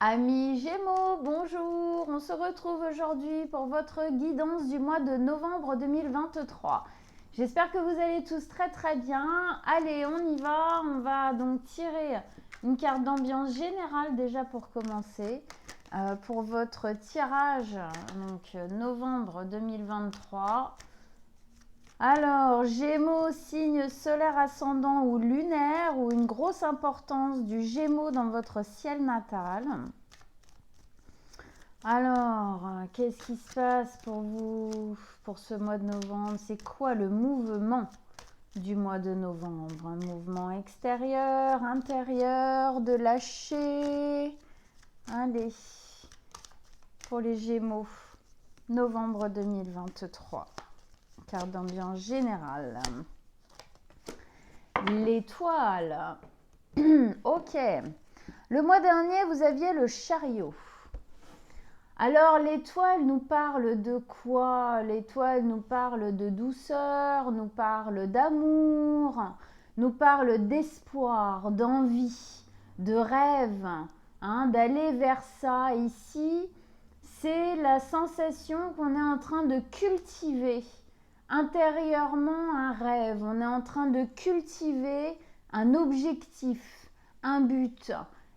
Amis Gémeaux, bonjour! On se retrouve aujourd'hui pour votre guidance du mois de novembre 2023. J'espère que vous allez tous très bien. Allez, on y va. On va donc tirer une carte d'ambiance générale déjà pour commencer. Pour votre tirage, donc novembre 2023. Alors, Gémeaux, signe solaire ascendant ou lunaire, ou une grosse importance du Gémeaux dans votre ciel natal. Alors, qu'est-ce qui se passe pour vous pour ce mois de novembre? C'est quoi le mouvement du mois de novembre? Un mouvement extérieur, intérieur, de lâcher. Allez, pour les Gémeaux, novembre 2023. Carte d'ambiance générale. L'étoile. Ok. Le mois dernier, vous aviez le chariot. Alors, l'étoile nous parle de quoi? L'étoile nous parle de douceur, nous parle d'amour, nous parle d'espoir, d'envie, de rêve, d'aller vers ça. Ici, c'est la sensation qu'on est en train de cultiver intérieurement un rêve. On est en train de cultiver un objectif, un but.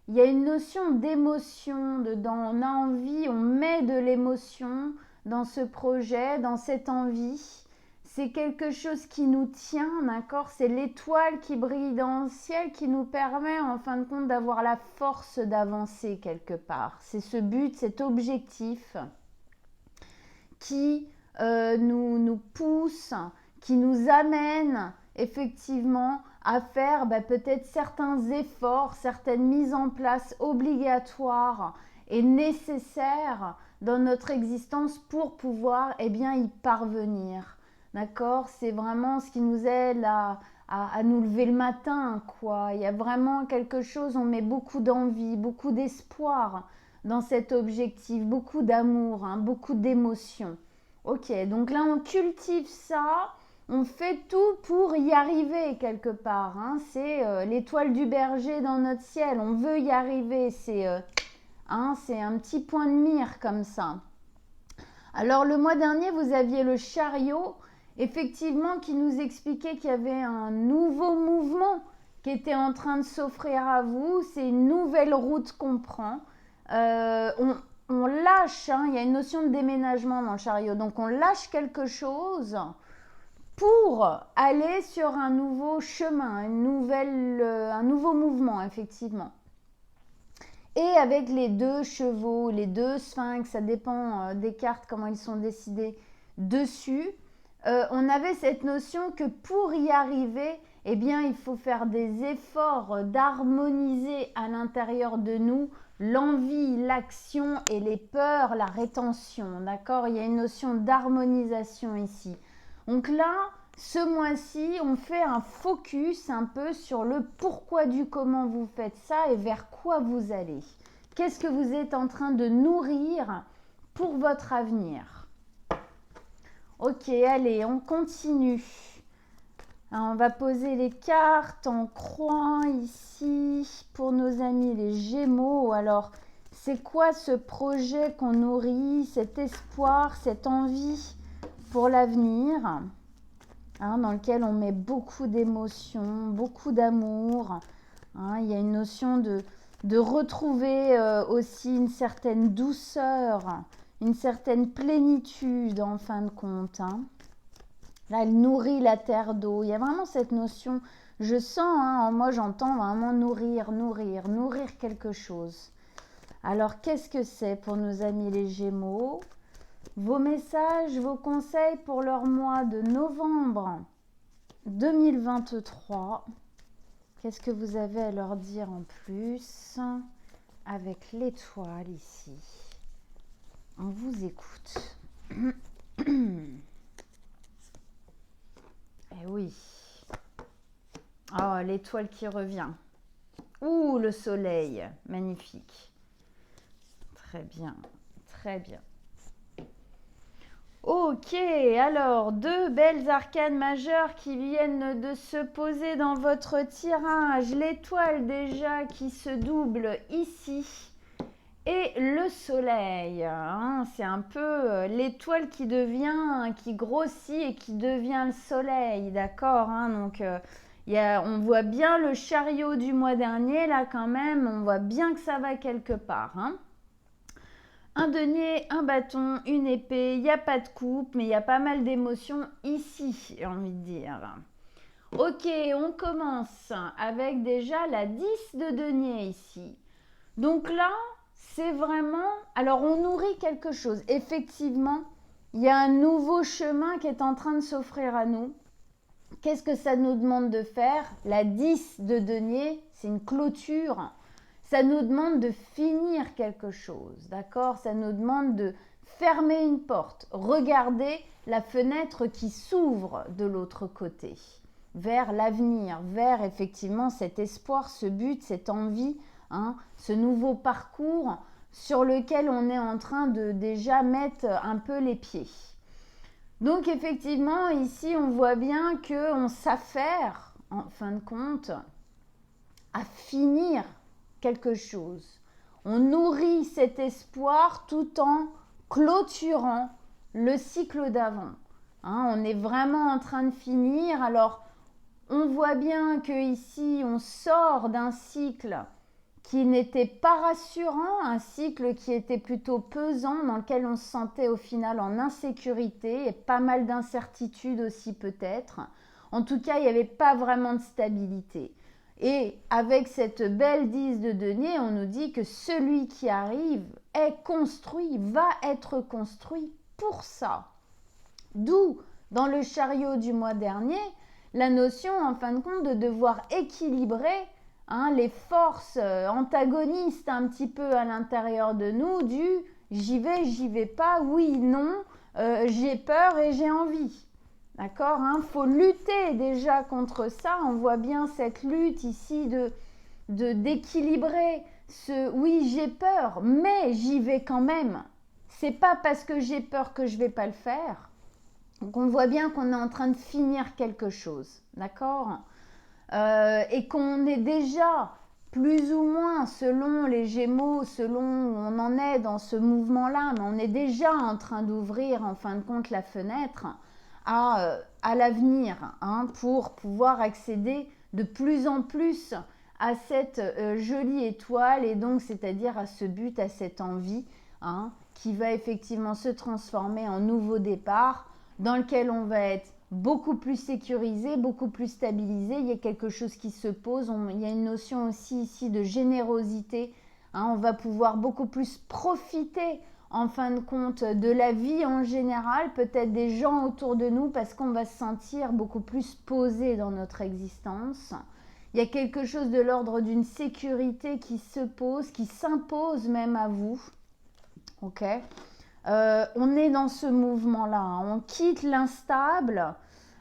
Il y a une notion d'émotion dedans. On a envie, on met de l'émotion dans ce projet, dans cette envie. C'est quelque chose qui nous tient, d'accord? C'est l'étoile qui brille dans le ciel qui nous permet, en fin de compte, d'avoir la force d'avancer quelque part. C'est ce but, cet objectif qui nous pousse, qui nous amène effectivement à faire peut-être certains efforts, certaines mises en place obligatoires et nécessaires dans notre existence pour pouvoir y parvenir. D'accord? C'est vraiment ce qui nous aide à nous lever le matin, quoi. Il y a vraiment quelque chose, on met beaucoup d'envie, beaucoup d'espoir dans cet objectif, beaucoup d'amour, beaucoup d'émotion. Ok, donc là on cultive ça. On fait tout pour y arriver quelque part. C'est l'étoile du berger dans notre ciel. On veut y arriver. C'est un petit point de mire comme ça. Alors le mois dernier, vous aviez le chariot, effectivement, qui nous expliquait qu'il y avait un nouveau mouvement qui était en train de s'offrir à vous. C'est une nouvelle route qu'on prend. On lâche, il y a une notion de déménagement dans le chariot. Donc on lâche quelque chose pour aller sur un nouveau chemin, un nouveau mouvement, effectivement. Et avec les deux chevaux, les deux sphinx, ça dépend des cartes, comment ils sont décidés dessus, on avait cette notion que pour y arriver, il faut faire des efforts d'harmoniser à l'intérieur de nous l'envie, l'action et les peurs, la rétention, d'accord? Il y a une notion d'harmonisation ici. Donc là, ce mois-ci, on fait un focus un peu sur le pourquoi du comment vous faites ça et vers quoi vous allez. Qu'est-ce que vous êtes en train de nourrir pour votre avenir? Ok, allez, on continue. Alors, on va poser les cartes en croix ici pour nos amis les Gémeaux. Alors, c'est quoi ce projet qu'on nourrit, cet espoir, cette envie pour l'avenir, dans lequel on met beaucoup d'émotions, beaucoup d'amour. Il y a une notion de retrouver aussi une certaine douceur, une certaine plénitude en fin de compte. Là, elle nourrit la terre d'eau. Il y a vraiment cette notion, je sens, moi j'entends vraiment nourrir quelque chose. Alors, qu'est-ce que c'est pour nos amis les Gémeaux? Vos messages, vos conseils pour leur mois de novembre 2023. Qu'est-ce que vous avez à leur dire en plus avec l'étoile ici? On vous écoute. Eh oui. Oh, l'étoile qui revient. Ouh, le soleil. Magnifique. Très bien. Très bien. Ok, alors, deux belles arcanes majeures qui viennent de se poser dans votre tirage. L'étoile déjà qui se double ici. et le soleil. Hein, c'est un peu l'étoile qui grossit et qui devient le soleil, d'accord, hein, donc, on voit bien le chariot du mois dernier, là, quand même. On voit bien que ça va quelque part, hein. Un denier, un bâton, une épée. Il n'y a pas de coupe, mais il y a pas mal d'émotions ici, j'ai envie de dire. Ok, on commence avec déjà la 10 de denier ici. Donc là, c'est vraiment... Alors, on nourrit quelque chose. Effectivement, il y a un nouveau chemin qui est en train de s'offrir à nous. Qu'est-ce que ça nous demande de faire? La 10 de denier, c'est une clôture. Ça nous demande de finir quelque chose, d'accord? Ça nous demande de fermer une porte. Regardez la fenêtre qui s'ouvre de l'autre côté, vers l'avenir, vers effectivement cet espoir, ce but, cette envie, hein, ce nouveau parcours sur lequel on est en train de déjà mettre un peu les pieds. Donc effectivement, ici, on voit bien qu'on s'affaire, en fin de compte, à finir quelque chose. On nourrit cet espoir tout en clôturant le cycle d'avant. Hein, on est vraiment en train de finir. Alors, on voit bien que ici, on sort d'un cycle qui n'était pas rassurant, un cycle qui était plutôt pesant, dans lequel on se sentait au final en insécurité et pas mal d'incertitudes aussi peut-être. En tout cas, il n'y avait pas vraiment de stabilité. Et avec cette belle 10 de denier, on nous dit que celui qui arrive est construit, va être construit pour ça. D'où, dans le chariot du mois dernier, la notion, en fin de compte, de devoir équilibrer les forces antagonistes un petit peu à l'intérieur de nous, du j'y vais pas, oui, non, j'ai peur et j'ai envie. D'accord, hein, faut lutter déjà contre ça. On voit bien cette lutte ici d'équilibrer ce oui, j'ai peur, mais j'y vais quand même. C'est pas parce que j'ai peur que je vais pas le faire. Donc on voit bien qu'on est en train de finir quelque chose, d'accord, et qu'on est déjà plus ou moins, selon les Gémeaux, selon où on en est dans ce mouvement-là, mais on est déjà en train d'ouvrir en fin de compte la fenêtre à l'avenir, hein, pour pouvoir accéder de plus en plus à cette jolie étoile, et donc c'est-à-dire à ce but, à cette envie, hein, qui va effectivement se transformer en nouveau départ, dans lequel on va être beaucoup plus sécurisé, beaucoup plus stabilisé. Il y a quelque chose qui se pose. Il y a une notion aussi ici de générosité. Hein, on va pouvoir beaucoup plus profiter en fin de compte de la vie en général, peut-être des gens autour de nous, parce qu'on va se sentir beaucoup plus posé dans notre existence. Il y a quelque chose de l'ordre d'une sécurité qui se pose, qui s'impose même à vous. Ok ? On est dans ce mouvement-là, hein. On quitte l'instable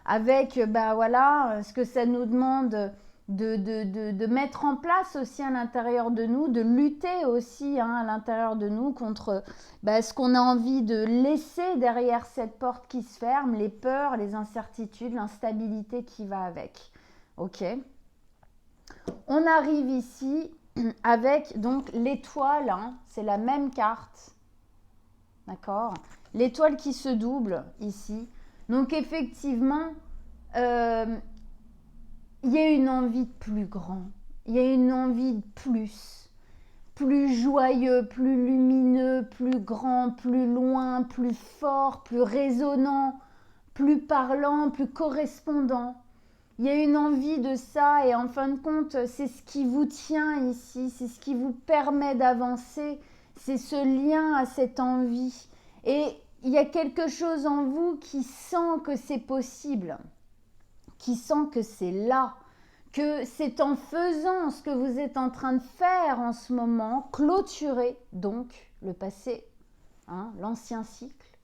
avec ce que ça nous demande de mettre en place aussi à l'intérieur de nous, de lutter aussi, hein, à l'intérieur de nous contre ce qu'on a envie de laisser derrière cette porte qui se ferme, les peurs, les incertitudes, l'instabilité qui va avec. Ok. On arrive ici avec donc l'étoile, hein, c'est la même carte. D'accord, l'étoile qui se double ici. Donc effectivement, il y a une envie de plus grand. Il y a une envie de plus joyeux, plus lumineux, plus grand, plus loin, plus fort, plus résonnant, plus parlant, plus correspondant. Il y a une envie de ça, et en fin de compte, c'est ce qui vous tient ici, c'est ce qui vous permet d'avancer. C'est ce lien à cette envie. Et il y a quelque chose en vous qui sent que c'est possible, qui sent que c'est là, que c'est en faisant ce que vous êtes en train de faire en ce moment, clôturer donc le passé, hein, l'ancien cycle,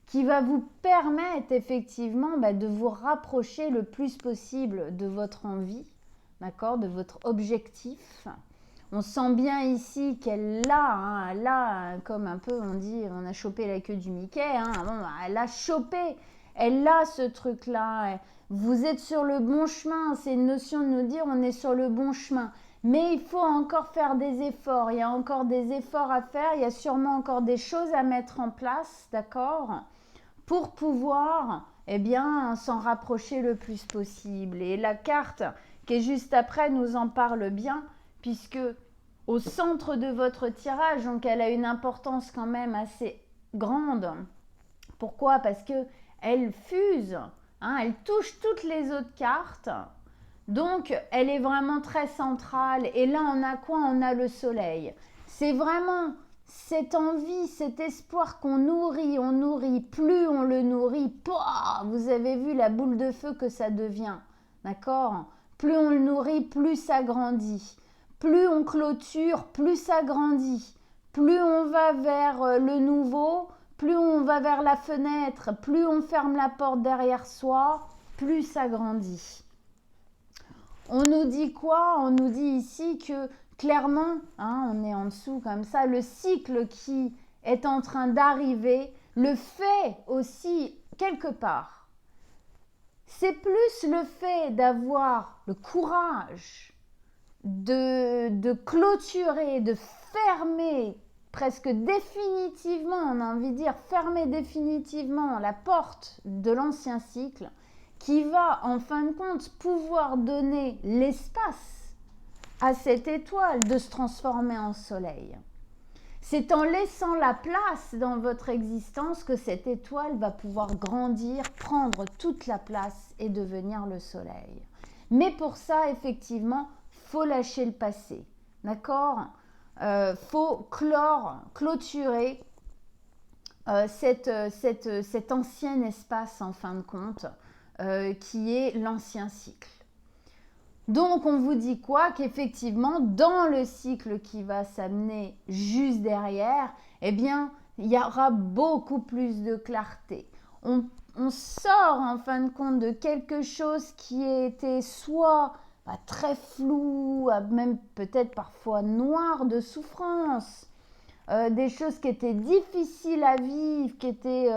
qui va vous permettre effectivement de vous rapprocher le plus possible de votre envie, d'accord, de votre objectif. On sent bien ici qu'elle l'a, hein, elle a, comme un peu on dit, on a chopé la queue du Mickey, hein, elle a chopé, elle a ce truc-là. Vous êtes sur le bon chemin, c'est une notion de nous dire on est sur le bon chemin. Mais il faut encore faire des efforts. Il y a encore des efforts à faire. Il y a sûrement encore des choses à mettre en place, d'accord, pour pouvoir, eh bien, s'en rapprocher le plus possible. Et la carte qui est juste après nous en parle bien, puisque au centre de votre tirage, donc elle a une importance quand même assez grande. Pourquoi? Parce que elle fuse, hein, elle touche toutes les autres cartes. Donc, elle est vraiment très centrale. Et là, on a quoi? On a le soleil. C'est vraiment cette envie, cet espoir qu'on nourrit, on nourrit. Plus on le nourrit, vous avez vu la boule de feu que ça devient. D'accord? Plus on le nourrit, plus ça grandit. Plus on clôture, plus ça grandit. Plus on va vers le nouveau, plus on va vers la fenêtre, plus on ferme la porte derrière soi, plus ça grandit. On nous dit quoi? On nous dit ici que clairement, hein, on est en dessous comme ça, le cycle qui est en train d'arriver le fait aussi quelque part. C'est plus le fait d'avoir le courage de clôturer, de fermer presque définitivement, on a envie de dire fermer définitivement la porte de l'ancien cycle, qui va en fin de compte pouvoir donner l'espace à cette étoile de se transformer en soleil. C'est en laissant la place dans votre existence que cette étoile va pouvoir grandir, prendre toute la place et devenir le soleil. Mais pour ça, effectivement, faut lâcher le passé, d'accord? Faut clôturer cet ancien espace en fin de compte, qui est l'ancien cycle. Donc on vous dit quoi? Qu'effectivement dans le cycle qui va s'amener juste derrière, eh bien il y aura beaucoup plus de clarté. On sort en fin de compte de quelque chose qui était soit très flou, même peut-être parfois noir de souffrance, des choses qui étaient difficiles à vivre, qui n'étaient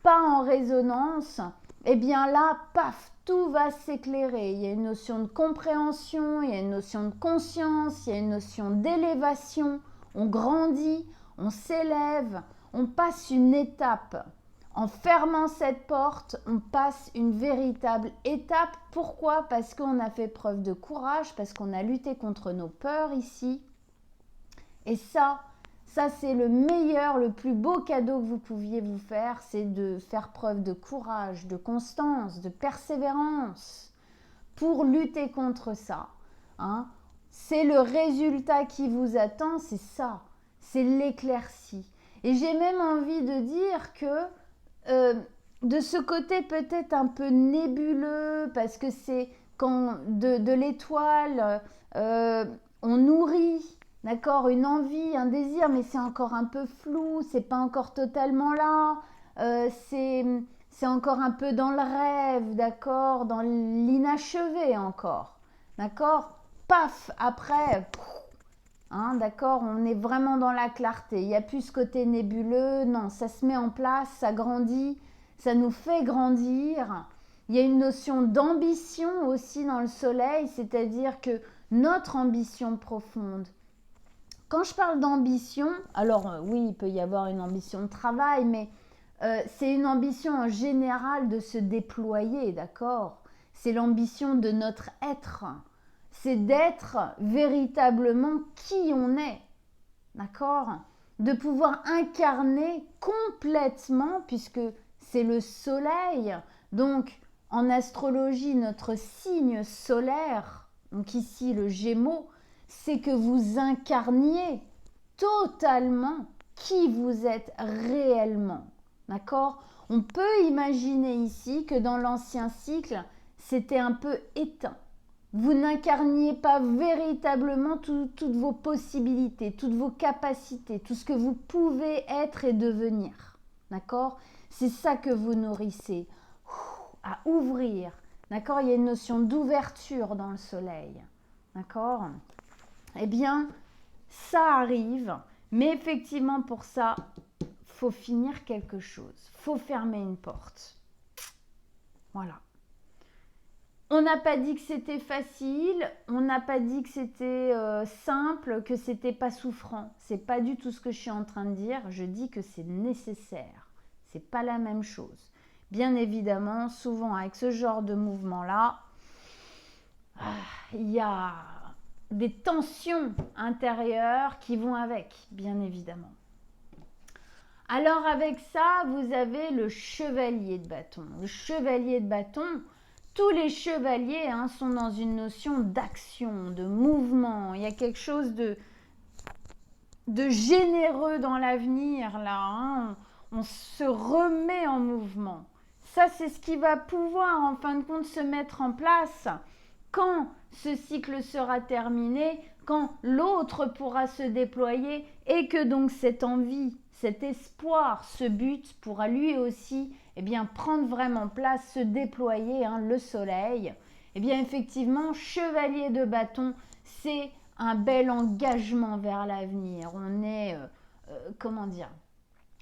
pas en résonance. Eh bien là, paf, tout va s'éclairer. Il y a une notion de compréhension, il y a une notion de conscience, il y a une notion d'élévation. On grandit, on s'élève, on passe une étape. En fermant cette porte, on passe une véritable étape. Pourquoi? Parce qu'on a fait preuve de courage, parce qu'on a lutté contre nos peurs ici. Et ça c'est le meilleur, le plus beau cadeau que vous pouviez vous faire, c'est de faire preuve de courage, de constance, de persévérance pour lutter contre ça. Hein. C'est le résultat qui vous attend, c'est ça, c'est l'éclaircie. Et j'ai même envie de dire que de ce côté peut-être un peu nébuleux, parce que c'est quand de l'étoile, on nourrit, d'accord, une envie, un désir, mais c'est encore un peu flou, c'est pas encore totalement là, c'est encore un peu dans le rêve, d'accord, dans l'inachevé encore, d'accord, paf, après, hein, d'accord, on est vraiment dans la clarté, il n'y a plus ce côté nébuleux, non, ça se met en place, ça grandit, ça nous fait grandir. Il y a une notion d'ambition aussi dans le soleil, c'est-à-dire que notre ambition profonde, quand je parle d'ambition, alors oui, il peut y avoir une ambition de travail, mais c'est une ambition en général de se déployer, d'accord? C'est l'ambition de notre être. C'est d'être véritablement qui on est, d'accord? De pouvoir incarner complètement, puisque c'est le soleil. Donc, en astrologie, notre signe solaire, donc ici le Gémeaux, c'est que vous incarniez totalement qui vous êtes réellement. D'accord? On peut imaginer ici que dans l'ancien cycle, c'était un peu éteint. Vous n'incarniez pas véritablement toutes vos possibilités, toutes vos capacités, tout ce que vous pouvez être et devenir. D'accord? C'est ça que vous nourrissez. À ouvrir. D'accord? Il y a une notion d'ouverture dans le soleil. D'accord? Eh bien, ça arrive, mais effectivement pour ça, faut finir quelque chose, faut fermer une porte. Voilà. On n'a pas dit que c'était facile, on n'a pas dit que c'était simple, que c'était pas souffrant. C'est pas du tout ce que je suis en train de dire. Je dis que c'est nécessaire. C'est pas la même chose. Bien évidemment, souvent avec ce genre de mouvement-là, il y a des tensions intérieures qui vont avec, bien évidemment. Alors avec ça, vous avez le chevalier de bâton. Le chevalier de bâton, tous les chevaliers sont dans une notion d'action, de mouvement. Il y a quelque chose de généreux dans l'avenir, là. On se remet en mouvement. Ça, c'est ce qui va pouvoir, en fin de compte, se mettre en place quand ce cycle sera terminé, quand l'autre pourra se déployer et que donc cette envie, cet espoir, ce but pourra lui aussi prendre vraiment place, se déployer, le soleil. Effectivement, chevalier de bâton, c'est un bel engagement vers l'avenir. On est,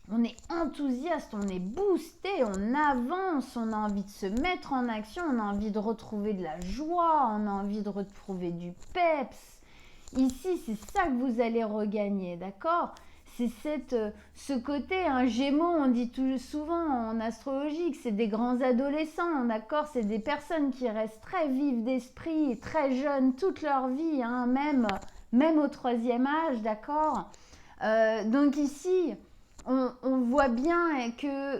on est enthousiaste, on est boosté, on avance, on a envie de se mettre en action, on a envie de retrouver de la joie, on a envie de retrouver du peps. Ici, c'est ça que vous allez regagner, d'accord ? C'est ce côté, Gémeaux, on dit tout souvent en astrologie que c'est des grands adolescents, d'accord ? C'est des personnes qui restent très vives d'esprit, très jeunes toute leur vie, même au 3e âge, d'accord ? Donc ici, on voit bien que,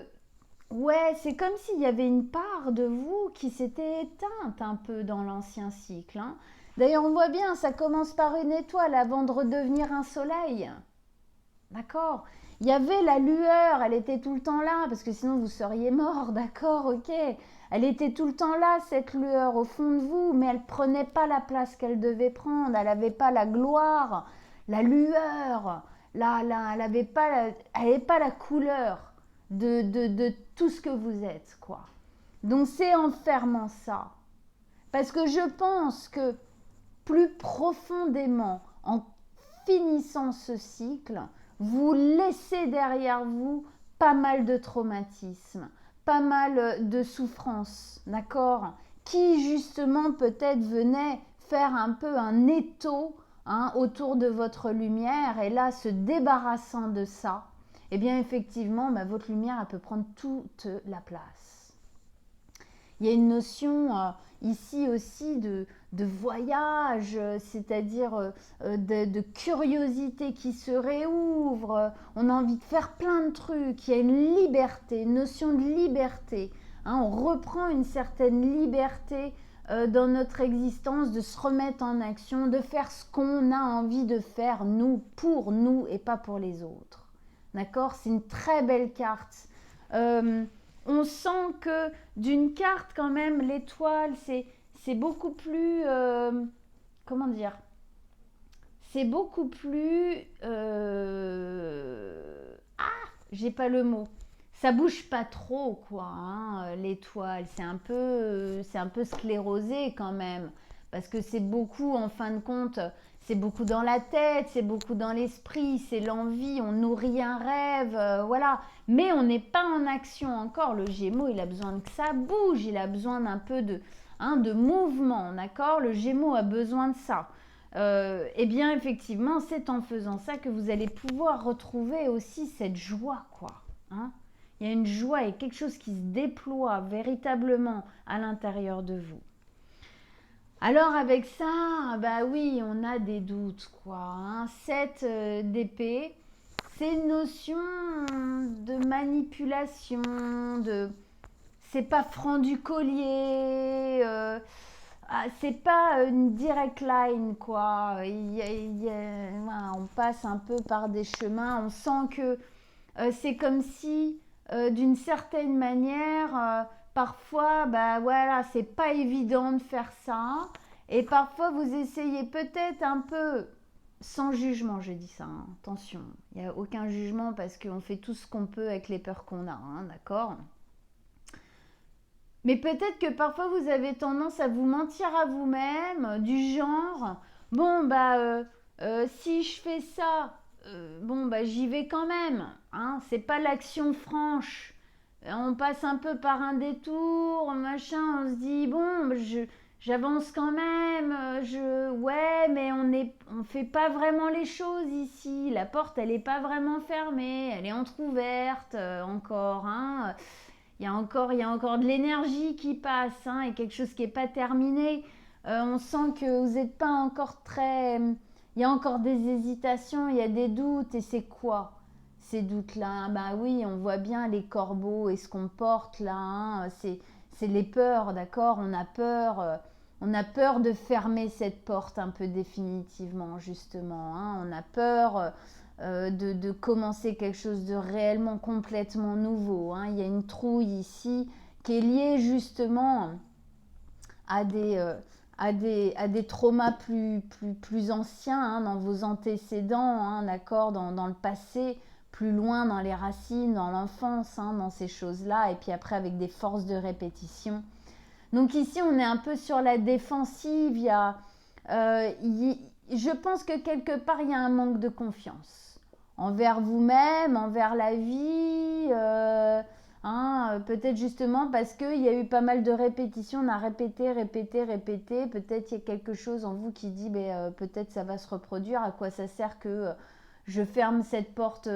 ouais, c'est comme s'il y avait une part de vous qui s'était éteinte un peu dans l'ancien cycle. D'ailleurs, on voit bien, ça commence par une étoile avant de redevenir un soleil. D'accord ? Il y avait la lueur, elle était tout le temps là, parce que sinon vous seriez mort, d'accord, ok. Elle était tout le temps là, cette lueur, au fond de vous, mais elle ne prenait pas la place qu'elle devait prendre, elle n'avait pas la gloire, la lueur, elle n'avait pas, la couleur de tout ce que vous êtes, quoi. Donc c'est en fermant ça. Parce que je pense que plus profondément, en finissant ce cycle, vous laissez derrière vous pas mal de traumatismes, pas mal de souffrances, d'accord ? Qui justement peut-être venait faire un peu un étau autour de votre lumière, et là, se débarrassant de ça, effectivement, votre lumière, elle peut prendre toute la place. Il y a une notion ici aussi de voyage, c'est-à-dire de curiosité qui se réouvre. On a envie de faire plein de trucs. Il y a une liberté, une notion de liberté. On reprend une certaine liberté dans notre existence, de se remettre en action, de faire ce qu'on a envie de faire, nous, pour nous et pas pour les autres. D'accord ? C'est une très belle carte. On sent que d'une carte quand même, l'étoile, c'est beaucoup plus... comment dire ? C'est beaucoup plus... j'ai pas le mot. Ça bouge pas trop, quoi, l'étoile. C'est un peu sclérosé quand même. Parce que c'est beaucoup, en fin de compte, c'est beaucoup dans la tête, c'est beaucoup dans l'esprit, c'est l'envie, on nourrit un rêve, voilà. Mais on n'est pas en action encore. Le Gémeaux, il a besoin que ça bouge, il a besoin d'un peu de mouvement, d'accord ? Le Gémeaux a besoin de ça. Effectivement, c'est en faisant ça que vous allez pouvoir retrouver aussi cette joie, quoi. Il y a une joie et quelque chose qui se déploie véritablement à l'intérieur de vous. Alors avec ça, oui, on a des doutes, quoi. 7 d'épée, c'est une notion de manipulation, c'est pas franc du collier, c'est pas une direct line, quoi. On passe un peu par des chemins, on sent que c'est comme si, d'une certaine manière, parfois, voilà, c'est pas évident de faire ça. Et parfois, vous essayez peut-être un peu, sans jugement, je dis ça, attention, il n'y a aucun jugement parce qu'on fait tout ce qu'on peut avec les peurs qu'on a, d'accord ? Mais peut-être que parfois, vous avez tendance à vous mentir à vous-même, du genre, bon, si je fais ça, j'y vais quand même, c'est pas l'action franche on passe un peu par un détour, machin, on se dit, bon, j'avance quand même, ouais, mais on fait pas vraiment les choses ici. La porte, elle est pas vraiment fermée, elle est entrouverte encore, hein. Il y a encore de l'énergie qui passe, hein, et quelque chose qui n'est pas terminé. On sent que vous n'êtes pas encore très... Il y a encore des hésitations, il y a des doutes. Et c'est quoi ces doutes-là? Bah oui, on voit bien les corbeaux et ce qu'on porte là. Hein. C'est les peurs, d'accord? On a peur de fermer cette porte un peu définitivement, justement. Hein. On a peur de commencer quelque chose de réellement complètement nouveau. Hein. Il y a une trouille ici qui est liée justement à des traumas plus anciens, hein, dans vos antécédents, hein, d'accord, dans le passé, plus loin dans les racines, dans l'enfance, hein, dans ces choses-là, et puis après avec des forces de répétition. Donc ici, on est un peu sur la défensive. Je pense que quelque part, il y a un manque de confiance envers vous-même, envers la vie. Hein, peut-être justement parce qu'il y a eu pas mal de répétitions, on a répété. Peut-être il y a quelque chose en vous qui dit peut-être ça va se reproduire. À quoi ça sert que je ferme cette porte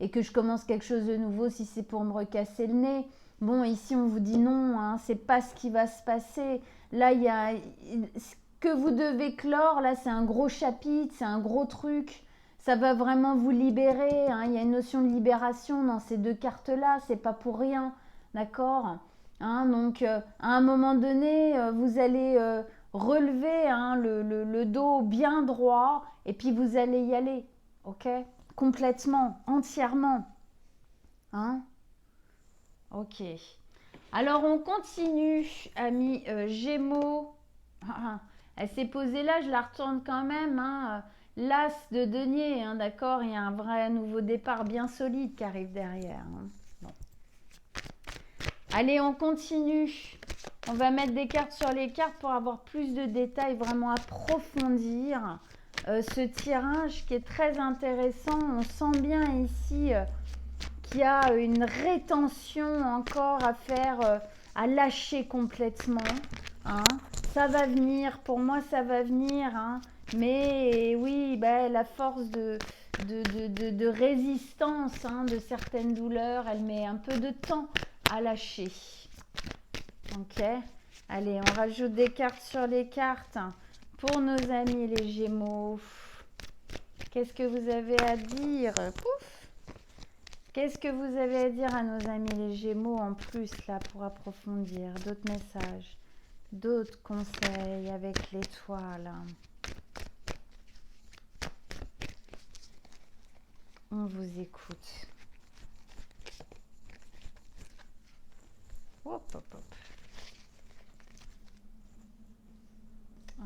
et que je commence quelque chose de nouveau si c'est pour me recasser le nez? Bon, ici, on vous dit non, hein, c'est pas ce qui va se passer. Là, il y a ce que vous devez clore. Là, c'est un gros chapitre, c'est un gros truc. Ça va vraiment vous libérer. Hein. Il y a une notion de libération dans ces deux cartes-là. C'est pas pour rien, d'accord? Hein, donc, à un moment donné, vous allez relever, hein, le dos bien droit et puis vous allez y aller, ok? Complètement, entièrement, hein? Ok. Alors on continue, amis Gémeaux. Elle s'est posée là, je la retourne quand même. Hein. L'As de denier, hein, d'accord. Il y a un vrai nouveau départ bien solide qui arrive derrière. Hein. Bon. Allez, on continue. On va mettre des cartes sur les cartes pour avoir plus de détails, vraiment approfondir ce tirage qui est très intéressant. On sent bien ici... qu'il y a une rétention encore à faire, à lâcher complètement. Hein. Ça va venir, pour moi ça va venir, hein. Mais oui, la force de résistance, hein, de certaines douleurs, elle met un peu de temps à lâcher. Ok, allez, on rajoute des cartes sur les cartes pour nos amis les Gémeaux. Qu'est-ce que vous avez à dire? Pouf! Qu'est-ce que vous avez à dire à nos amis les Gémeaux en plus là pour approfondir? D'autres messages, d'autres conseils avec l'étoile. On vous écoute. Hop, hop, hop.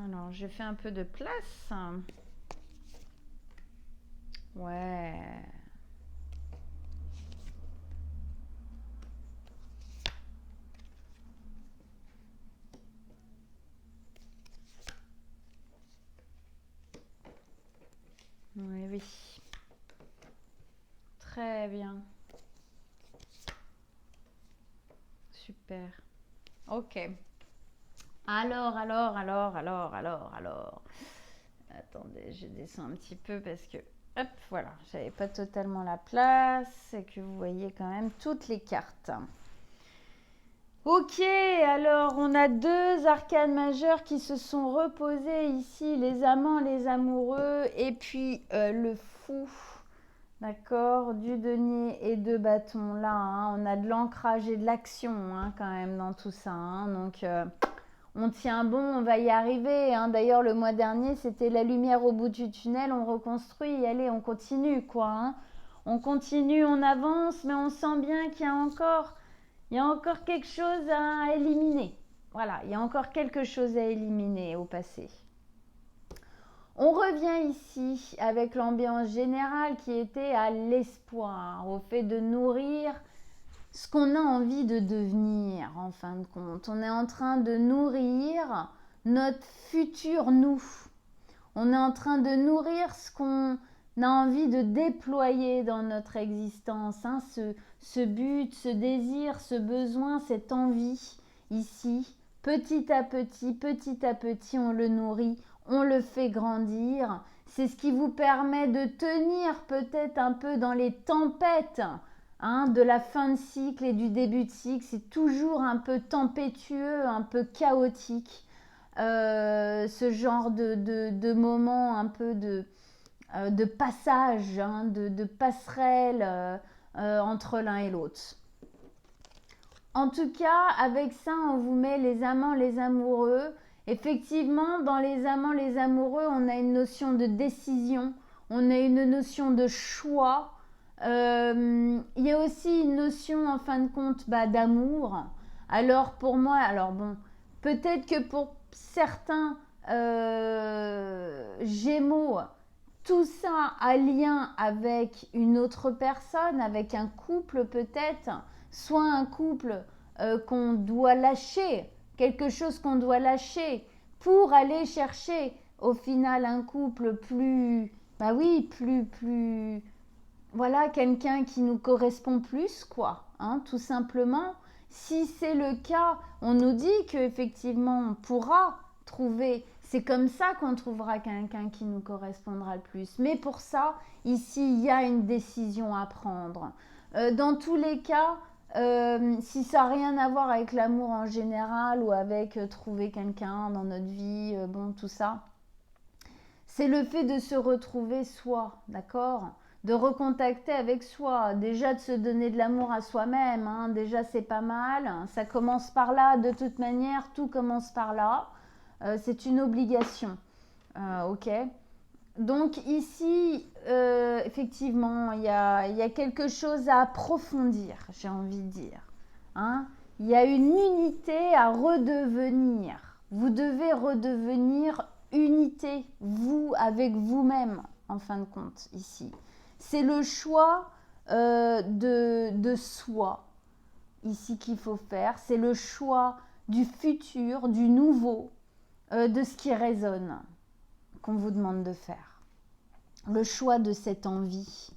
Alors, je fais un peu de place. Ouais. Oui, oui. Très bien. Super. Ok. Alors. Attendez, je descends un petit peu parce que, hop, voilà, j'avais pas totalement la place et que vous voyez quand même toutes les cartes. Ok, alors on a deux arcanes majeures qui se sont reposées ici, les amants, les amoureux, et puis le fou, d'accord, du denier et deux bâtons là, hein, on a de l'ancrage et de l'action hein, quand même dans tout ça, hein, donc on tient bon, on va y arriver, hein. D'ailleurs le mois dernier c'était la lumière au bout du tunnel, on reconstruit, allez on continue quoi, hein. On continue, on avance, mais on sent bien qu'il y a encore quelque chose à éliminer. Voilà, il y a encore quelque chose à éliminer au passé. On revient ici avec l'ambiance générale qui était à l'espoir, au fait de nourrir ce qu'on a envie de devenir en fin de compte. On est en train de nourrir notre futur nous. On est en train de nourrir ce qu'on a envie de déployer dans notre existence, hein, ce but, ce désir, ce besoin, cette envie ici. Petit à petit, on le nourrit, on le fait grandir. C'est ce qui vous permet de tenir peut-être un peu dans les tempêtes, hein, de la fin de cycle et du début de cycle. C'est toujours un peu tempétueux, un peu chaotique. Ce genre de moment un peu de passage, hein, de passerelle entre l'un et l'autre. En tout cas, avec ça, on vous met les amants, les amoureux. Effectivement, dans les amants, les amoureux, on a une notion de décision, on a une notion de choix. Il y a aussi une notion, en fin de compte, d'amour. Alors, pour moi, alors bon, peut-être que pour certains Gémeaux, tout ça a lien avec une autre personne, avec un couple peut-être, soit un couple qu'on doit lâcher, quelque chose qu'on doit lâcher pour aller chercher au final un couple plus, plus, voilà, quelqu'un qui nous correspond plus, quoi, hein, tout simplement. Si c'est le cas, on nous dit qu'effectivement on pourra trouver, c'est comme ça qu'on trouvera quelqu'un qui nous correspondra le plus. Mais pour ça, ici, il y a une décision à prendre. Dans tous les cas, si ça n'a rien à voir avec l'amour en général ou avec trouver quelqu'un dans notre vie, bon, tout ça, c'est le fait de se retrouver soi, d'accord ? De recontacter avec soi, déjà de se donner de l'amour à soi-même, hein, déjà c'est pas mal, ça commence par là, de toute manière, tout commence par là, c'est une obligation, ok ? Donc ici, effectivement, il y a quelque chose à approfondir, j'ai envie de dire, hein ? Il y a une unité à redevenir, vous devez redevenir unité, vous, avec vous-même, en fin de compte, ici. C'est le choix de soi, ici, qu'il faut faire. C'est le choix du futur, du nouveau, de ce qui résonne, qu'on vous demande de faire. Le choix de cette envie.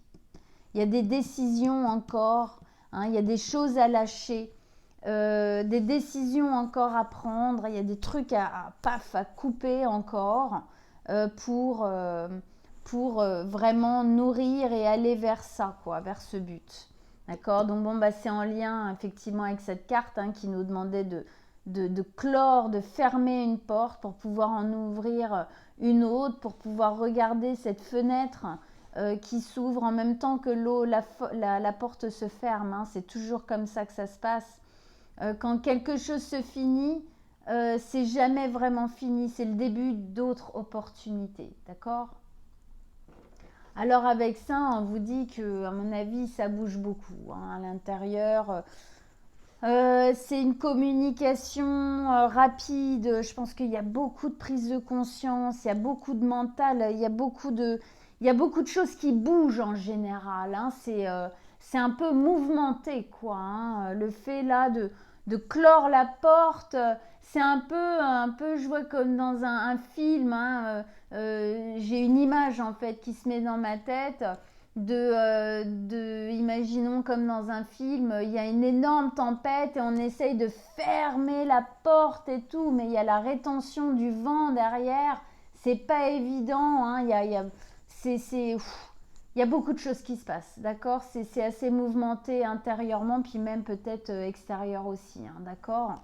Il y a des décisions encore, hein, il y a des choses à lâcher, des décisions encore à prendre, il y a des trucs à couper encore pour vraiment nourrir et aller vers ça, quoi, vers ce but. D'accord ? Donc bon, c'est en lien effectivement avec cette carte, hein, qui nous demandait de clore, de fermer une porte pour pouvoir en ouvrir une autre, pour pouvoir regarder cette fenêtre qui s'ouvre en même temps que la porte se ferme, hein. C'est toujours comme ça que ça se passe. Quand quelque chose se finit, c'est jamais vraiment fini, c'est le début d'autres opportunités, d'accord ? Alors avec ça, on vous dit que, à mon avis, ça bouge beaucoup, hein, à l'intérieur. C'est une communication rapide. Je pense qu'il y a beaucoup de prise de conscience, il y a beaucoup de mental, il y a beaucoup de choses qui bougent en général, hein. C'est un peu mouvementé, quoi, hein. Le fait là de clore la porte, c'est un peu, je vois comme dans un film, hein. J'ai une image en fait qui se met dans ma tête imaginons comme dans un film, il y a une énorme tempête et on essaye de fermer la porte et tout, mais il y a la rétention du vent derrière, c'est pas évident, hein. Il y a beaucoup de choses qui se passent, d'accord ? C'est assez mouvementé intérieurement, puis même peut-être extérieur aussi, hein, d'accord ?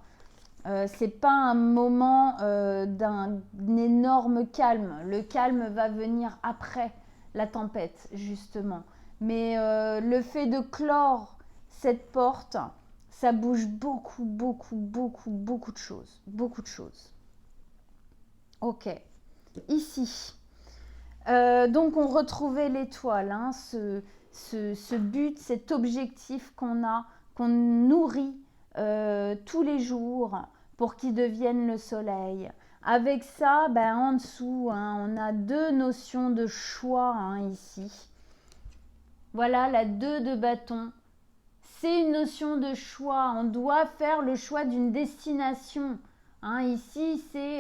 C'est pas un moment d'un énorme calme. Le calme va venir après la tempête, justement. Mais le fait de clore cette porte, ça bouge beaucoup de choses. Beaucoup de choses. Ok. Ici. Donc, on retrouvait l'étoile, hein, ce but, cet objectif qu'on a, qu'on nourrit tous les jours pour qu'il devienne le soleil. Avec ça, en dessous, hein, on a deux notions de choix, hein, ici. Voilà, la 2 de bâton. C'est une notion de choix. On doit faire le choix d'une destination, hein. Ici, c'est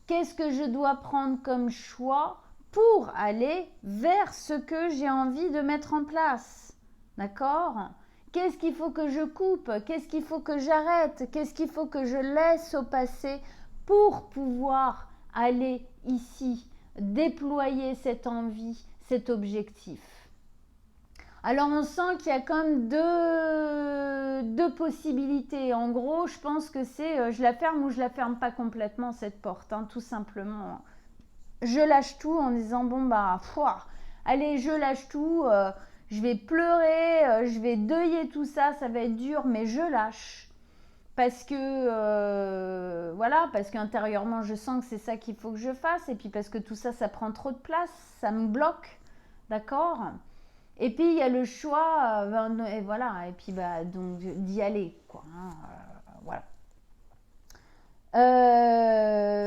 qu'est-ce que je dois prendre comme choix pour aller vers ce que j'ai envie de mettre en place. D'accord ? Qu'est-ce qu'il faut que je coupe? Qu'est-ce qu'il faut que j'arrête? Qu'est-ce qu'il faut que je laisse au passé pour pouvoir aller ici, déployer cette envie, cet objectif? Alors on sent qu'il y a comme deux possibilités. En gros, je pense que c'est je la ferme ou je la ferme pas complètement cette porte, hein, tout simplement. Je lâche tout en disant bon bah allez, je lâche tout, je vais pleurer, je vais deuiller tout ça, ça va être dur, mais je lâche. Parce que voilà, parce qu'intérieurement je sens que c'est ça qu'il faut que je fasse, et puis parce que tout ça, ça prend trop de place, ça me bloque, d'accord? Et puis il y a le choix, et voilà, et puis bah donc d'y aller, quoi. Hein, voilà.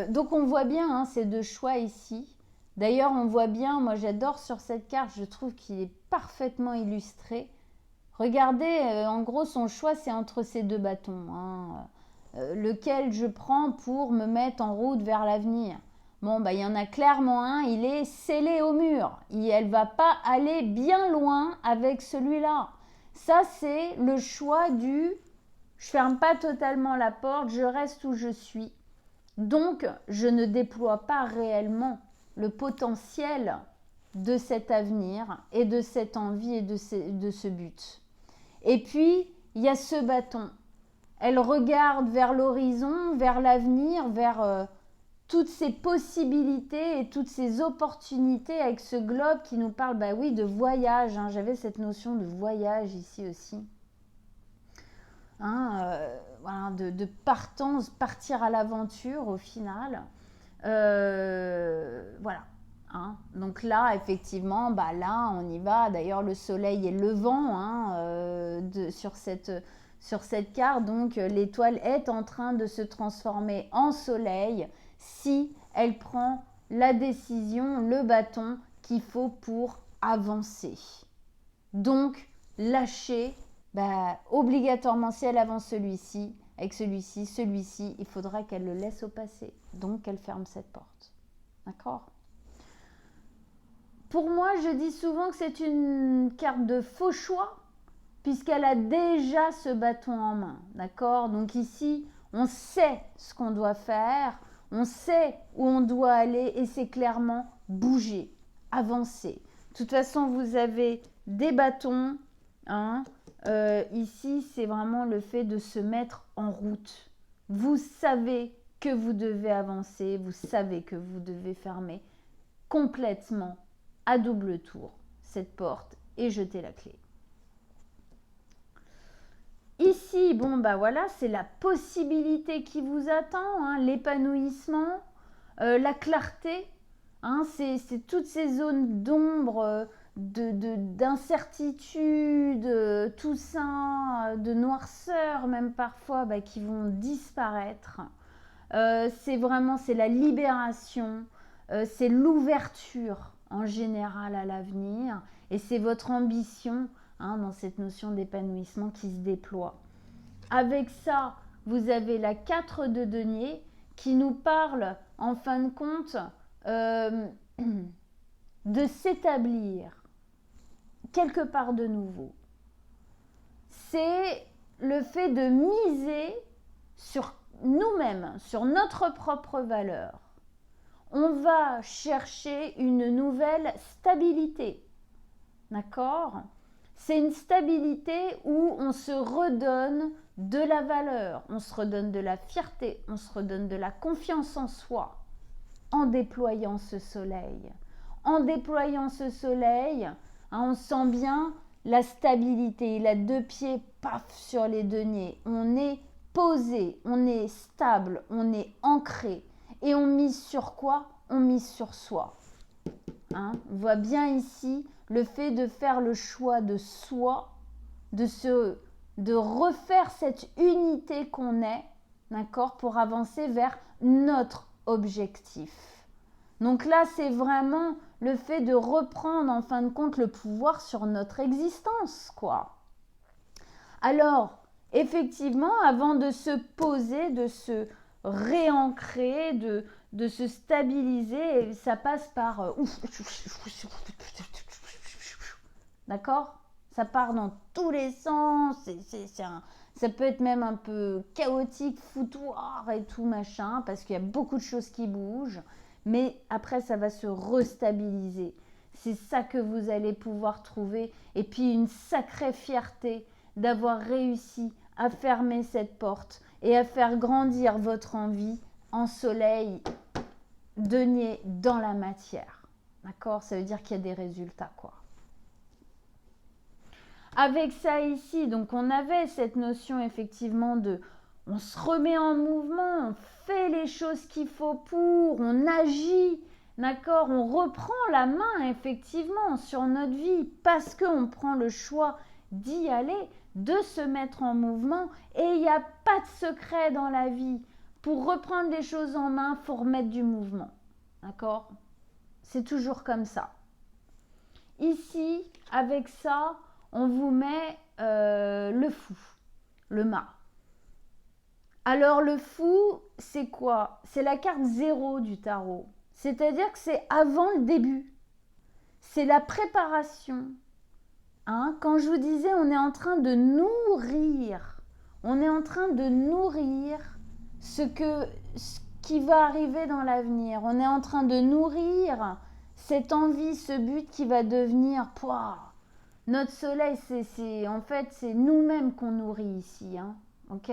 Donc on voit bien hein, ces deux choix ici. D'ailleurs, on voit bien, moi j'adore sur cette carte, je trouve qu'il est parfaitement illustré. Regardez, en gros, son choix, c'est entre ces deux bâtons. Hein, lequel je prends pour me mettre en route vers l'avenir. Bon, bah, il y en a clairement un, il est scellé au mur. Elle ne va pas aller bien loin avec celui-là. Ça, c'est le choix du « je ferme pas totalement la porte, je reste où je suis ». Donc, je ne déploie pas réellement le potentiel de cet avenir et de cette envie et de ce but. Et puis, il y a ce bâton. Elle regarde vers l'horizon, vers l'avenir, vers toutes ces possibilités et toutes ces opportunités avec ce globe qui nous parle, bah oui, de voyage. Hein. J'avais cette notion de voyage ici aussi. Hein, voilà, de partance, partir à l'aventure au final. Voilà. Hein. Donc là, effectivement, bah là, on y va. D'ailleurs, le soleil est levant hein, sur cette carte. Donc, l'étoile est en train de se transformer en soleil si elle prend la décision, le bâton qu'il faut pour avancer. Donc, lâcher, bah, obligatoirement, si elle avance celui-ci, avec celui-ci, il faudra qu'elle le laisse au passé. Donc, qu'elle ferme cette porte. D'accord ? Pour moi, je dis souvent que c'est une carte de faux choix, puisqu'elle a déjà ce bâton en main. D'accord ? Donc ici, on sait ce qu'on doit faire, on sait où on doit aller, et c'est clairement bouger, avancer. De toute façon, vous avez des bâtons. Hein, ici, c'est vraiment le fait de se mettre en route. Vous savez que vous devez avancer, vous savez que vous devez fermer complètement à double tour cette porte et jeter la clé. Ici, bon bah voilà, c'est la possibilité qui vous attend, hein, l'épanouissement, la clarté, hein, c'est toutes ces zones d'ombre, d'incertitude, tout ça, de noirceur même parfois, bah, qui vont disparaître. C'est la libération, c'est l'ouverture en général à l'avenir, et c'est votre ambition hein, dans cette notion d'épanouissement qui se déploie. Avec ça, vous avez la 4 de denier qui nous parle en fin de compte de s'établir quelque part de nouveau. C'est le fait de miser sur nous-mêmes, sur notre propre valeur. On va chercher une nouvelle stabilité. D'accord ? C'est une stabilité où on se redonne de la valeur, on se redonne de la fierté, on se redonne de la confiance en soi en déployant ce soleil. En déployant ce soleil, hein, on sent bien la stabilité. Il a 2 pieds, paf, sur les deniers. On est posé, on est stable, on est ancré. Et on mise sur quoi ? On mise sur soi. Hein, on voit bien ici le fait de faire le choix de soi, de refaire cette unité qu'on est, d'accord, pour avancer vers notre objectif. Donc là, c'est vraiment le fait de reprendre en fin de compte le pouvoir sur notre existence, quoi. Alors, effectivement, avant de se poser, de se réancrer, de se stabiliser. Et ça passe par d'accord? Ça part dans tous les sens. Ça peut être même un peu chaotique, foutoir et tout machin, parce qu'il y a beaucoup de choses qui bougent. Mais après, ça va se restabiliser. C'est ça que vous allez pouvoir trouver. Et puis une sacrée fierté d'avoir réussi à fermer cette porte et à faire grandir votre envie en soleil, denier dans la matière. D'accord? Ça veut dire qu'il y a des résultats, quoi. Avec ça ici, donc on avait cette notion effectivement de on se remet en mouvement, on fait les choses qu'il faut pour, on agit, d'accord, on reprend la main effectivement sur notre vie parce qu'on prend le choix d'y aller, de se mettre en mouvement et il n'y a pas de secret dans la vie. Pour reprendre les choses en main, il faut remettre du mouvement, d'accord? C'est toujours comme ça. Ici, avec ça, on vous met le fou, le mât. Alors le fou, c'est quoi? C'est la carte 0 du tarot. C'est-à-dire que c'est avant le début. C'est la préparation. Hein? Quand je vous disais, on est en train de nourrir. On est en train de nourrir ce qui va arriver dans l'avenir. On est en train de nourrir cette envie, ce but qui va devenir... Pouah, notre soleil, en fait, c'est nous-mêmes qu'on nourrit ici. Hein, ok?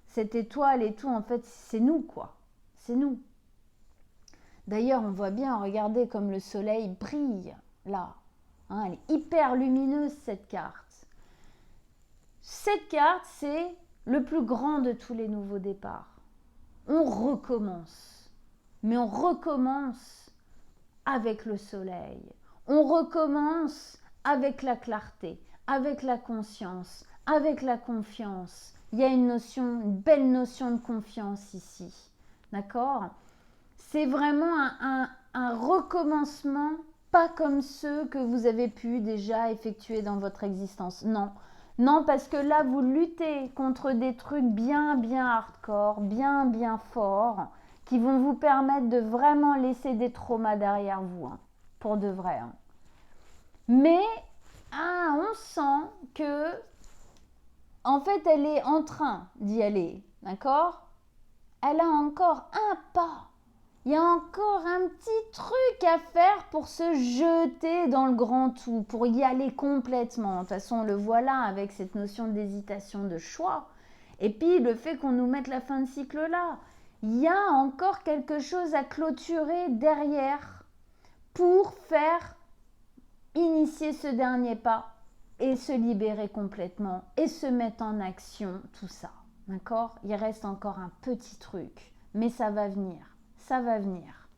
Cette étoile et tout, en fait, c'est nous, quoi. C'est nous. D'ailleurs, on voit bien, regardez comme le soleil brille, là. Hein, elle est hyper lumineuse, cette carte. Cette carte, c'est le plus grand de tous les nouveaux départs. On recommence. Mais on recommence avec le soleil. On recommence avec la clarté, avec la conscience, avec la confiance. Il y a une belle notion de confiance ici. D'accord? C'est vraiment un recommencement, pas comme ceux que vous avez pu déjà effectuer dans votre existence. Non. Non, parce que là, vous luttez contre des trucs bien, bien hardcore, bien, bien forts, qui vont vous permettre de vraiment laisser des traumas derrière vous, hein, pour de vrai. Hein. Mais on sent que, en fait, elle est en train d'y aller, d'accord? Elle a encore un pas. Il y a encore un petit truc à faire pour se jeter dans le grand tout, pour y aller complètement. De toute façon, on le voit là avec cette notion d'hésitation, de choix. Et puis, le fait qu'on nous mette la fin de cycle là. Il y a encore quelque chose à clôturer derrière pour faire initier ce dernier pas et se libérer complètement et se mettre en action, tout ça. D'accord? Il reste encore un petit truc, mais ça va venir. Ça va venir.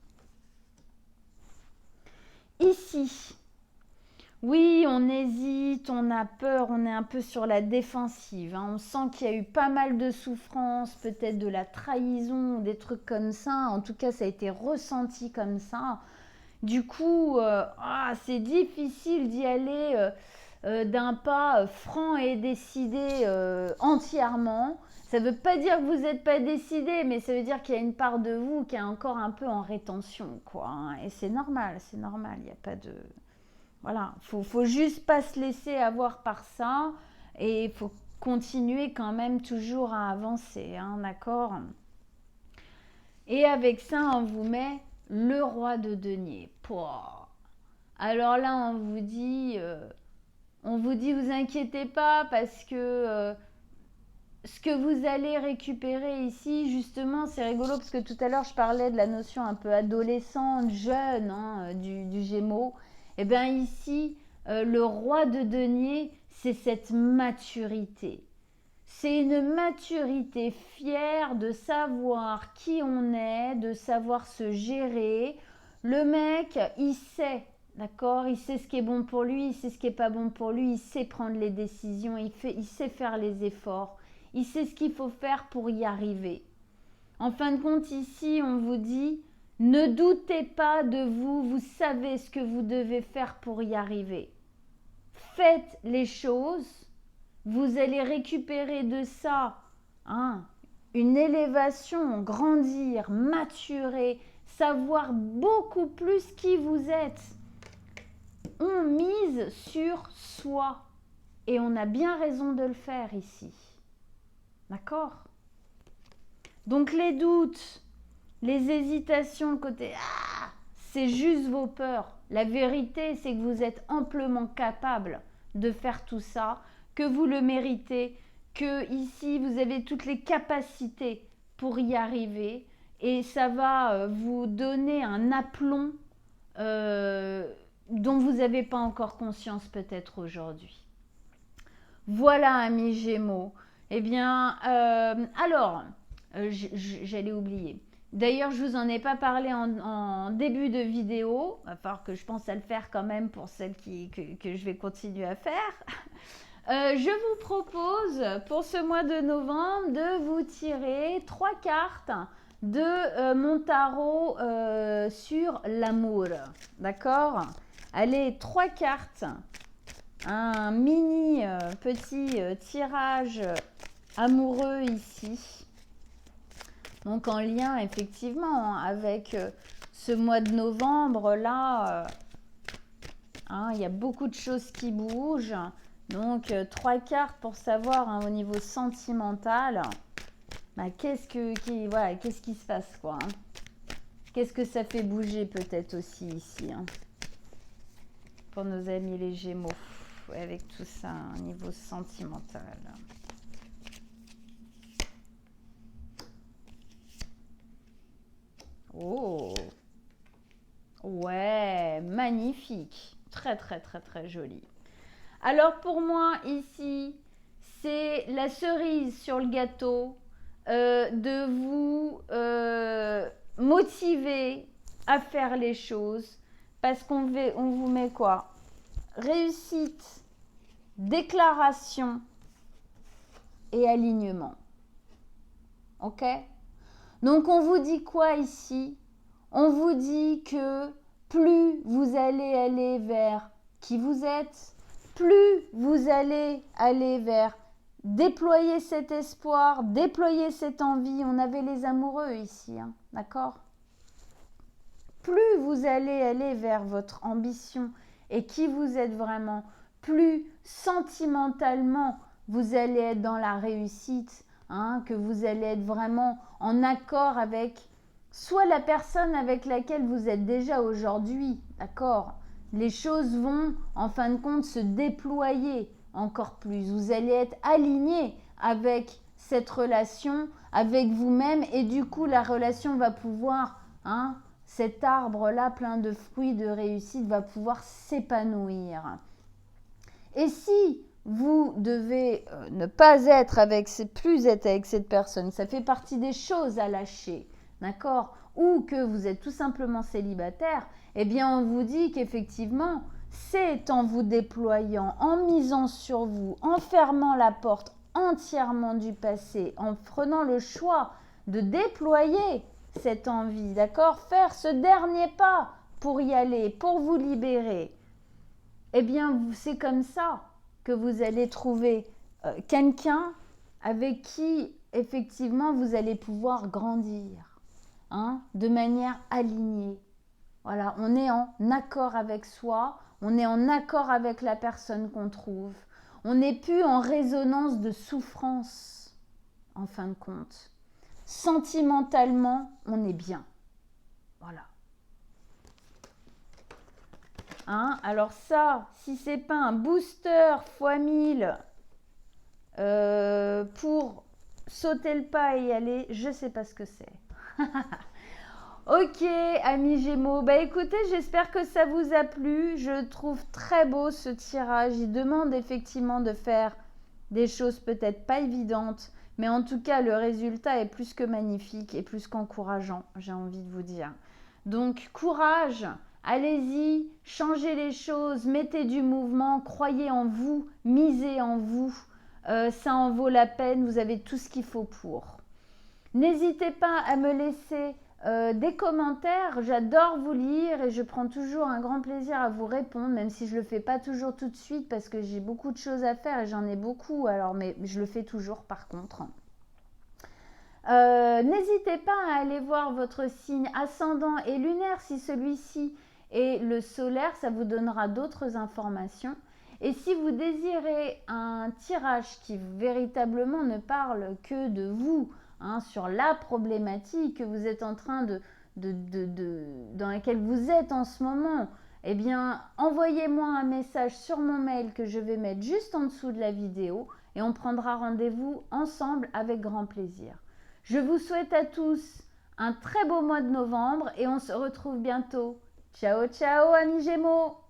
Ici, oui, on hésite, on a peur, on est un peu sur la défensive. Hein. On sent qu'il y a eu pas mal de souffrance, peut-être de la trahison, des trucs comme ça. En tout cas, ça a été ressenti comme ça. Du coup, c'est difficile d'y aller d'un pas franc et décidé entièrement. Ça ne veut pas dire que vous n'êtes pas décidé, mais ça veut dire qu'il y a une part de vous qui est encore un peu en rétention, quoi. Hein. Et c'est normal, il n'y a pas de... Voilà, faut juste pas se laisser avoir par ça et il faut continuer quand même toujours à avancer, hein, d'accord? Et avec ça, on vous met le roi de denier. Pouah. Alors là, vous inquiétez pas parce que ce que vous allez récupérer ici, justement, c'est rigolo parce que tout à l'heure, je parlais de la notion un peu adolescente, jeune, hein, du Gémeaux. Et bien ici, le roi de denier, c'est cette maturité. C'est une maturité fière de savoir qui on est, de savoir se gérer. Le mec, il sait, d'accord? Il sait ce qui est bon pour lui, il sait ce qui n'est pas bon pour lui, il sait prendre les décisions, il sait faire les efforts. Il sait ce qu'il faut faire pour y arriver. En fin de compte, ici, on vous dit, ne doutez pas de vous, vous savez ce que vous devez faire pour y arriver. Faites les choses, vous allez récupérer de ça une élévation, grandir, maturer, savoir beaucoup plus qui vous êtes. On mise sur soi et on a bien raison de le faire ici. D'accord? Donc les doutes, les hésitations, le côté ah, c'est juste vos peurs. La vérité, c'est que vous êtes amplement capable de faire tout ça, que vous le méritez, que ici vous avez toutes les capacités pour y arriver et ça va vous donner un aplomb dont vous n'avez pas encore conscience peut-être aujourd'hui. Voilà, amis Gémeaux. Eh bien, j'allais oublier. D'ailleurs, je vous en ai pas parlé en début de vidéo. Il va falloir que je pense à le faire quand même pour celles que je vais continuer à faire. Je vous propose pour ce mois de novembre de vous tirer 3 cartes de mon tarot sur l'amour. D'accord? Allez, 3 cartes. Un mini petit tirage amoureux ici. Donc en lien effectivement avec ce mois de novembre là, il y a beaucoup de choses qui bougent. Donc 3 cartes pour savoir au niveau sentimental, qu'est-ce qui se passe quoi. Qu'est-ce que ça fait bouger peut-être aussi ici pour nos amis les Gémeaux avec tout ça au niveau sentimental. Oh, ouais, magnifique, très très très très joli. Alors pour moi ici, c'est la cerise sur le gâteau de vous motiver à faire les choses parce qu'on vous met quoi? Réussite, déclaration et alignement. Ok? Donc on vous dit quoi ici? On vous dit que plus vous allez aller vers qui vous êtes, plus vous allez aller vers déployer cet espoir, déployer cette envie. On avait les amoureux ici, d'accord? Plus vous allez aller vers votre ambition et qui vous êtes vraiment, plus sentimentalement vous allez être dans la réussite, que vous allez être vraiment en accord avec soit la personne avec laquelle vous êtes déjà aujourd'hui, d'accord? Les choses vont en fin de compte se déployer encore plus. Vous allez être aligné avec cette relation, avec vous-même et du coup la relation va pouvoir, cet arbre-là plein de fruits de réussite va pouvoir s'épanouir. Et si vous devez ne pas être plus être avec cette personne, ça fait partie des choses à lâcher, d'accord? Ou que vous êtes tout simplement célibataire, eh bien on vous dit qu'effectivement, c'est en vous déployant, en misant sur vous, en fermant la porte entièrement du passé, en prenant le choix de déployer cette envie, d'accord? Faire ce dernier pas pour y aller, pour vous libérer. Eh bien, c'est comme ça que vous allez trouver quelqu'un avec qui, effectivement, vous allez pouvoir grandir, de manière alignée. Voilà, on est en accord avec soi, on est en accord avec la personne qu'on trouve. On n'est plus en résonance de souffrance, en fin de compte. Sentimentalement, on est bien. Voilà. Alors ça, si c'est pas un booster x 1000 pour sauter le pas et y aller, je sais pas ce que c'est. Ok, amis Gémeaux, écoutez, j'espère que ça vous a plu. Je trouve très beau ce tirage. Il demande effectivement de faire des choses peut-être pas évidentes, mais en tout cas, le résultat est plus que magnifique et plus qu'encourageant, j'ai envie de vous dire. Donc, courage, allez-y, changez les choses, mettez du mouvement, croyez en vous, misez en vous. Ça en vaut la peine, vous avez tout ce qu'il faut pour. N'hésitez pas à me laisser des commentaires, j'adore vous lire et je prends toujours un grand plaisir à vous répondre, même si je ne le fais pas toujours tout de suite parce que j'ai beaucoup de choses à faire et j'en ai beaucoup, mais je le fais toujours par contre. N'hésitez pas à aller voir votre signe ascendant et lunaire si celui-ci est le solaire, ça vous donnera d'autres informations. Et si vous désirez un tirage qui véritablement ne parle que de vous, hein, sur la problématique que vous êtes en train dans laquelle vous êtes en ce moment, eh bien, envoyez-moi un message sur mon mail que je vais mettre juste en dessous de la vidéo et on prendra rendez-vous ensemble avec grand plaisir. Je vous souhaite à tous un très beau mois de novembre et on se retrouve bientôt. Ciao, ciao, amis Gémeaux!